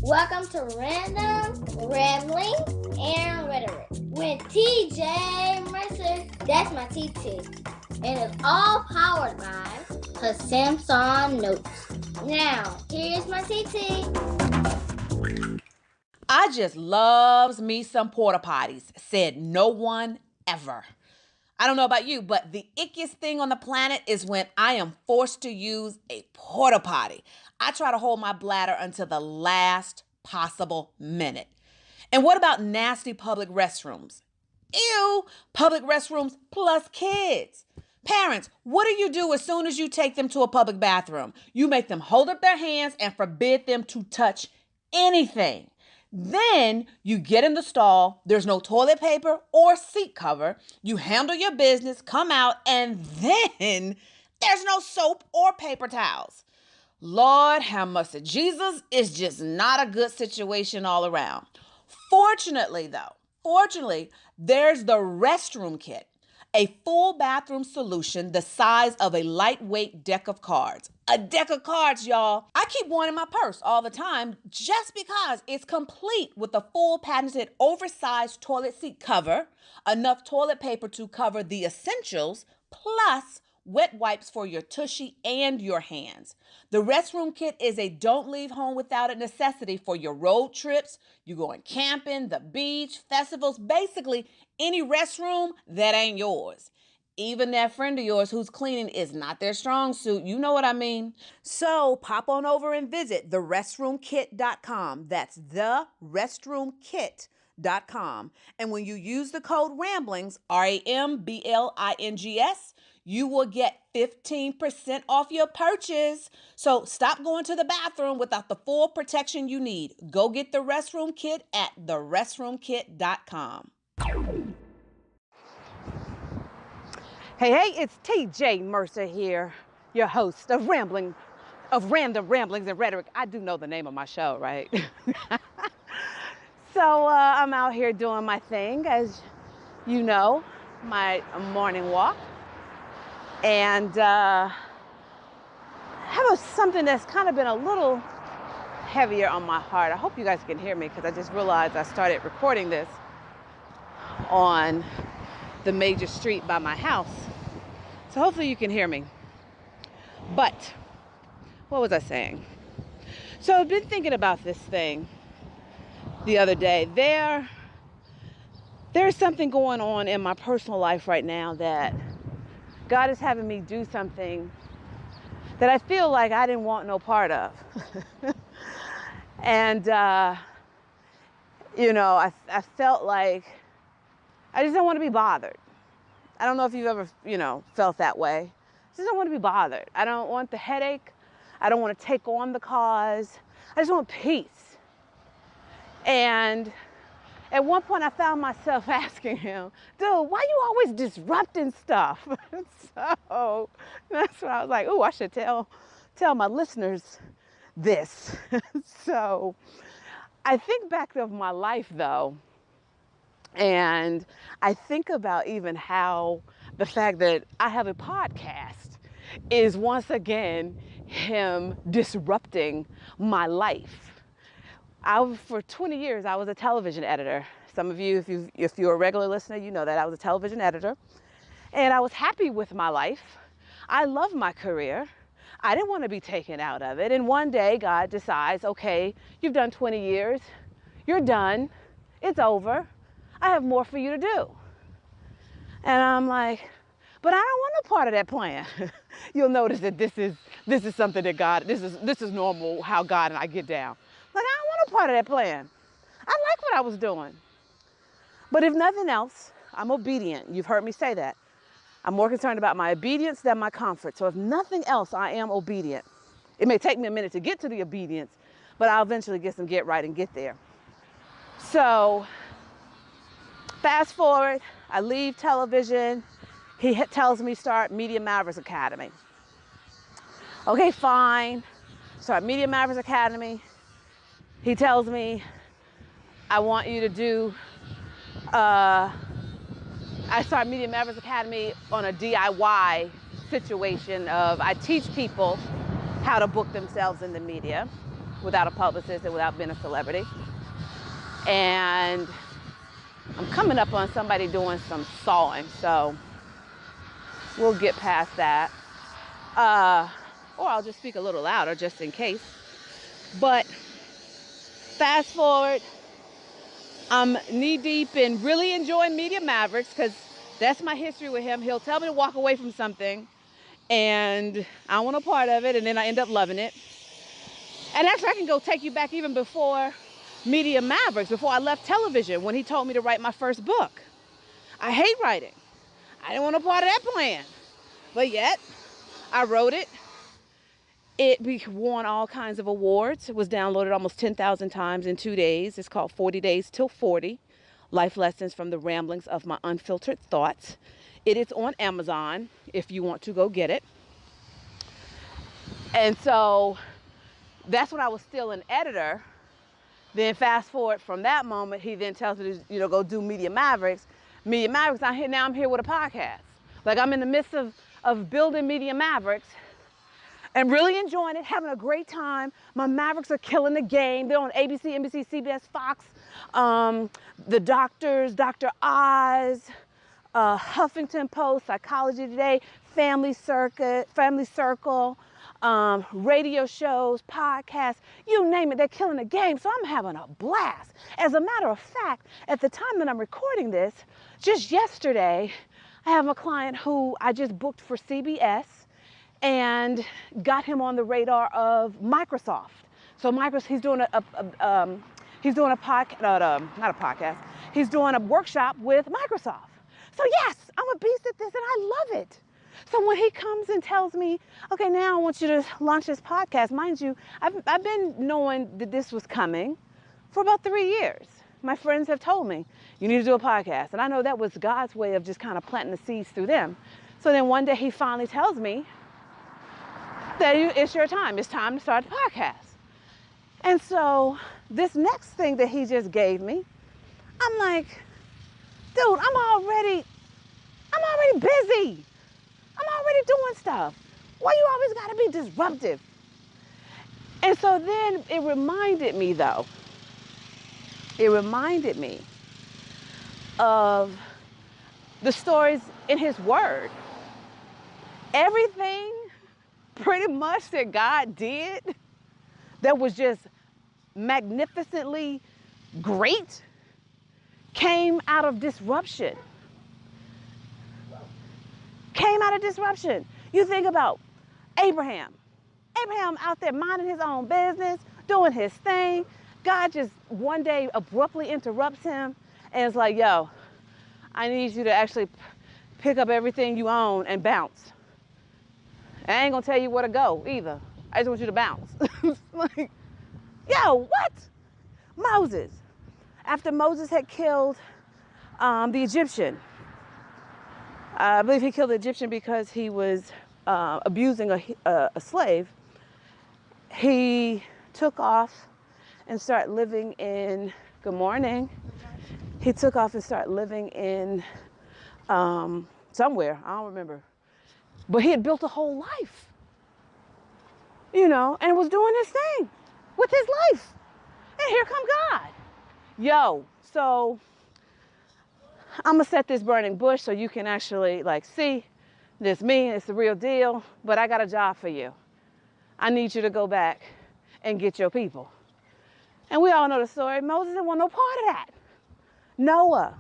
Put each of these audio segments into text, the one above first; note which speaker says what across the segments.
Speaker 1: Welcome to Random Rambling and Rhetoric with TJ Mercer. That's my TT. And it's all powered by her Samsung Notes. Now, here's my TT.
Speaker 2: I just loves me some porta potties, said no one ever. I don't know about you, but the ickiest thing on the planet is when I am forced to use a porta potty. I try to hold my bladder until the last possible minute. And what about nasty public restrooms? Ew, public restrooms plus kids. Parents, what do you do as soon as you take them to a public bathroom? You make them hold up their hands and forbid them to touch anything. Then you get in the stall, there's no toilet paper or seat cover, you handle your business, come out, and then there's no soap or paper towels. Lord have mercy. Jesus is just not a good situation all around. Fortunately, there's the restroom kit, a full bathroom solution the size of a lightweight deck of cards. A deck of cards, y'all. I keep one in my purse all the time just because it's complete with a full patented oversized toilet seat cover, enough toilet paper to cover the essentials, plus wet wipes for your tushy and your hands. The restroom kit is a don't leave home without it necessity for your road trips, you going camping, the beach, festivals, basically any restroom that ain't yours. Even that friend of yours who's cleaning is not their strong suit. You know what I mean? So pop on over and visit therestroomkit.com. That's therestroomkit.com. And when you use the code RAMBLINGS, RAMBLINGS, you will get 15% off your purchase. So stop going to the bathroom without the full protection you need. Go get the restroom kit at therestroomkit.com.
Speaker 3: Hey, it's TJ Mercer here, your host of Random Ramblings and Rhetoric. I do know the name of my show, right? So I'm out here doing my thing, as you know, my morning walk. And have something that's kind of been a little heavier on my heart. I hope you guys can hear me because I just realized I started recording this on the major street by my house. So hopefully you can hear me. But what was I saying? So I've been thinking about this thing the other day. There's something going on in my personal life right now that God is having me do something that I feel like I didn't want no part of. And, I felt like I just don't want to be bothered. I don't know if you've ever, felt that way. I just don't want to be bothered. I don't want the headache. I don't want to take on the cause. I just want peace. And at one point I found myself asking him, dude, why you always disrupting stuff? So that's when I was like, ooh, I should tell my listeners this. So I think back of my life though, and I think about even how the fact that I have a podcast is once again him disrupting my life. For 20 years, I was a television editor. Some of you, if you're a regular listener, you know that I was a television editor. And I was happy with my life. I love my career. I didn't want to be taken out of it. And one day, God decides, okay, you've done 20 years. You're done. It's over. I have more for you to do. And I'm like, but I don't want no part of that plan. You'll notice that this is something that God, this is normal how God and I get down. Like, I don't want no part of that plan. I like what I was doing. But if nothing else, I'm obedient. You've heard me say that. I'm more concerned about my obedience than my comfort. So if nothing else, I am obedient. It may take me a minute to get to the obedience, but I'll eventually get right and get there. So fast forward, I leave television. He tells me start Media Mavericks Academy. Okay, fine. Start Media Mavericks Academy. He tells me, I want you to do, I start Media Mavericks Academy on a DIY situation of I teach people how to book themselves in the media. without a publicist and without being a celebrity. And I'm coming up on somebody doing some sawing, so we'll get past that. Or I'll just speak a little louder just in case. But fast forward, I'm knee deep in really enjoying Media Mavericks because that's my history with him. He'll tell me to walk away from something and I don't want a part of it, and then I end up loving it. And actually, I can go take you back even before Media Mavericks, before I left television, when he told me to write my first book. I hate writing. I didn't want a part of that plan. But yet, I wrote it. It won all kinds of awards. It was downloaded almost 10,000 times in 2 days. It's called 40 Days Till 40, Life Lessons from the Ramblings of My Unfiltered Thoughts. It is on Amazon if you want to go get it. And so that's when I was still an editor. Then fast forward from that moment, he then tells me to, go do Media Mavericks. Media Mavericks, I'm here with a podcast. Like, I'm in the midst of building Media Mavericks and really enjoying it, having a great time. My Mavericks are killing the game. They're on ABC, NBC, CBS, Fox, The Doctors, Dr. Oz, Huffington Post, Psychology Today, Family Circle, radio shows, podcasts, you name it, they're killing the game. So I'm having a blast. As a matter of fact, at the time that I'm recording this, just yesterday, I have a client who I just booked for CBS and got him on the radar of Microsoft. So he's doing he's doing a podcast, not a podcast. He's doing a workshop with Microsoft. So yes, I'm a beast at this and I love it. So when he comes and tells me, okay, now I want you to launch this podcast, mind you, I've been knowing that this was coming for about 3 years. My friends have told me, you need to do a podcast. And I know that was God's way of just kind of planting the seeds through them. So then one day he finally tells me that it's your time. It's time to start the podcast. And so this next thing that he just gave me, I'm like, dude, I'm already busy. I'm already doing stuff. Why you always gotta be disruptive? And so then it reminded me of the stories in his word. Everything pretty much that God did that was just magnificently great came out of disruption. You think about Abraham out there minding his own business, doing his thing. God just one day abruptly interrupts him and it's like, yo, I need you to actually pick up everything you own and bounce. I ain't gonna tell you where to go either. I just want you to bounce. Like, yo, what? Moses. After Moses had killed the Egyptian, I believe he killed the Egyptian because he was abusing a slave. He took off and started living in, good morning. He took off and started living in somewhere, I don't remember. But he had built a whole life, and was doing his thing with his life. And here come God. Yo, so I'm gonna set this burning bush so you can actually see this me, it's the real deal, but I got a job for you. I need you to go back and get your people. And we all know the story. Moses didn't want no part of that. Noah,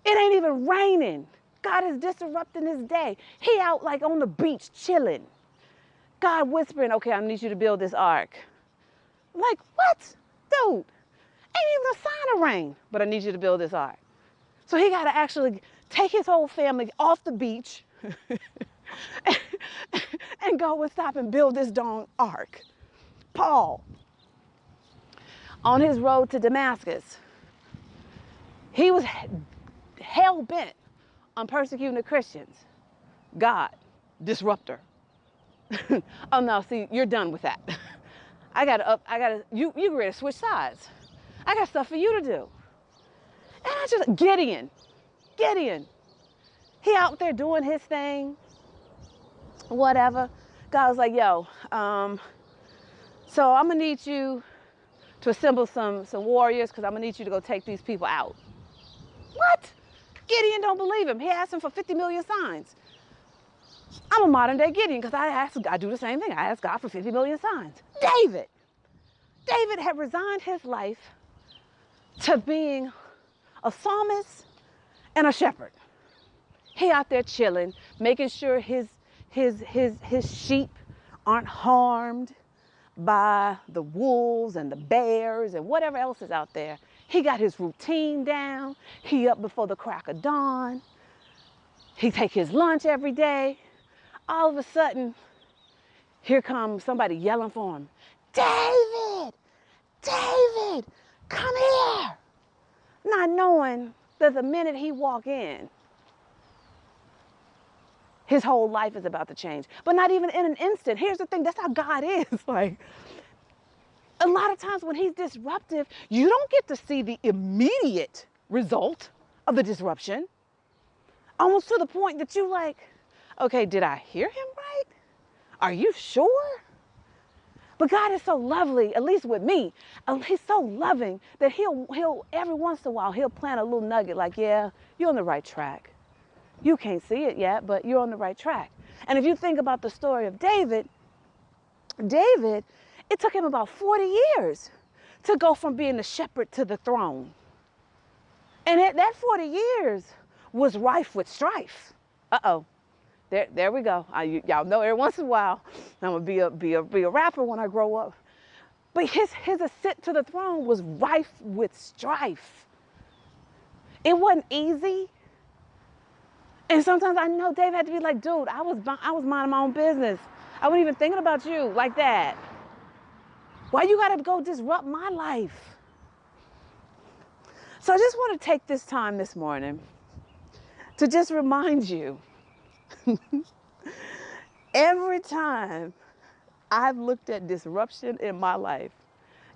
Speaker 3: it ain't even raining. God is disrupting his day. He out on the beach chilling. God whispering, okay, I need you to build this ark. Like, what? Dude, ain't even a sign of rain, but I need you to build this ark. So he got to actually take his whole family off the beach and go and stop and build this darn ark. Paul, on his road to Damascus, he was hell-bent on persecuting the Christians. God, disruptor. Oh no, see, you're done with that. You ready to switch sides. I got stuff for you to do. And Gideon, he out there doing his thing, whatever. God was like, yo, So I'm gonna need you to assemble some warriors, because I'm gonna need you to go take these people out. What? Gideon don't believe him. He asked him for 50 million signs. I'm a modern day Gideon, because I do the same thing. I ask God for 50 million signs. David had resigned his life to being a psalmist and a shepherd. He out there chilling, making sure his sheep aren't harmed by the wolves and the bears and whatever else is out there. He got his routine down. He up before the crack of dawn. He take his lunch every day. All of a sudden, here comes somebody yelling for him. David, David, come here. Not knowing that the minute he walk in, his whole life is about to change. But not even in an instant. Here's the thing, that's how God is. Like, a lot of times when he's disruptive, you don't get to see the immediate result of the disruption. Almost to the point that you like, okay, did I hear him right? Are you sure? But God is so lovely, at least with me. He's so loving that he'll every once in a while, he'll plant a little nugget like, yeah, you're on the right track. You can't see it yet, but you're on the right track. And if you think about the story of David, it took him about 40 years to go from being the shepherd to the throne. And that 40 years was rife with strife. Uh-oh. There we go. Y'all know every once in a while I'm gonna be a rapper when I grow up. But his ascent to the throne was rife with strife. It wasn't easy. And sometimes I know Dave had to be like, dude, I was minding my own business. I wasn't even thinking about you like that. Why you gotta go disrupt my life? So I just want to take this time this morning to just remind you, every time I've looked at disruption in my life,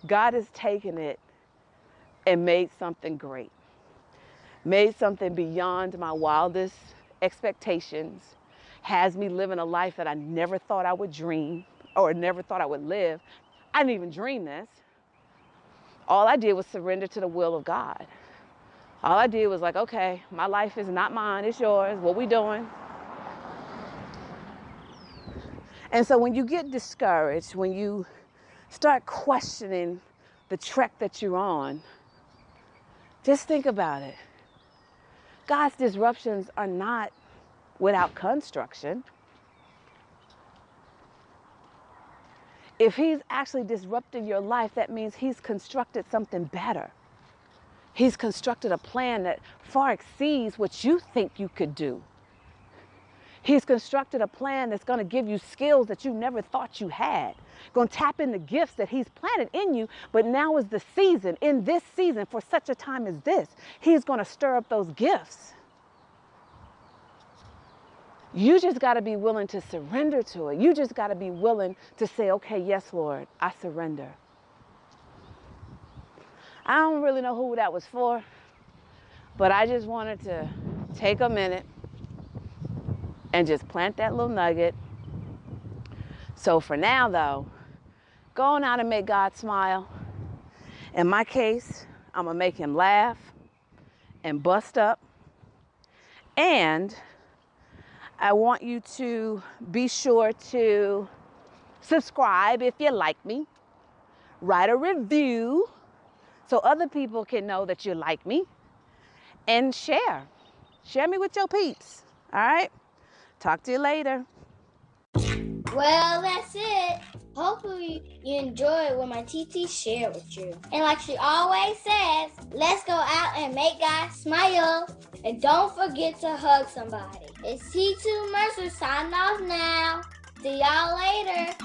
Speaker 3: God has taken it and made something great, made something beyond my wildest expectations, has me living a life that I never thought I would dream or never thought I would live. I didn't even dream this. All I did was surrender to the will of God. All I did was like, okay, my life is not mine, it's yours. What we doing? And so when you get discouraged, when you start questioning the trek that you're on, just think about it. God's disruptions are not without construction. If he's actually disrupted your life, that means he's constructed something better. He's constructed a plan that far exceeds what you think you could do. He's constructed a plan that's going to give you skills that you never thought you had. Going to tap into gifts that he's planted in you, but now is the season, in this season, for such a time as this, he's going to stir up those gifts. You just got to be willing to surrender to it. You just got to be willing to say, okay, yes, Lord, I surrender. I don't really know who that was for, but I just wanted to take a minute and just plant that little nugget. So for now, though, go on out and make God smile. In my case, I'm going to make him laugh and bust up. And I want you to be sure to subscribe if you like me. Write a review so other people can know that you like me. And share. Share me with your peeps. All right? Talk to you later.
Speaker 1: Well, that's it. Hopefully you enjoyed what my TT shared with you. And like she always says, let's go out and make God smile. And don't forget to hug somebody. It's T2 Mercer signing off now. See y'all later.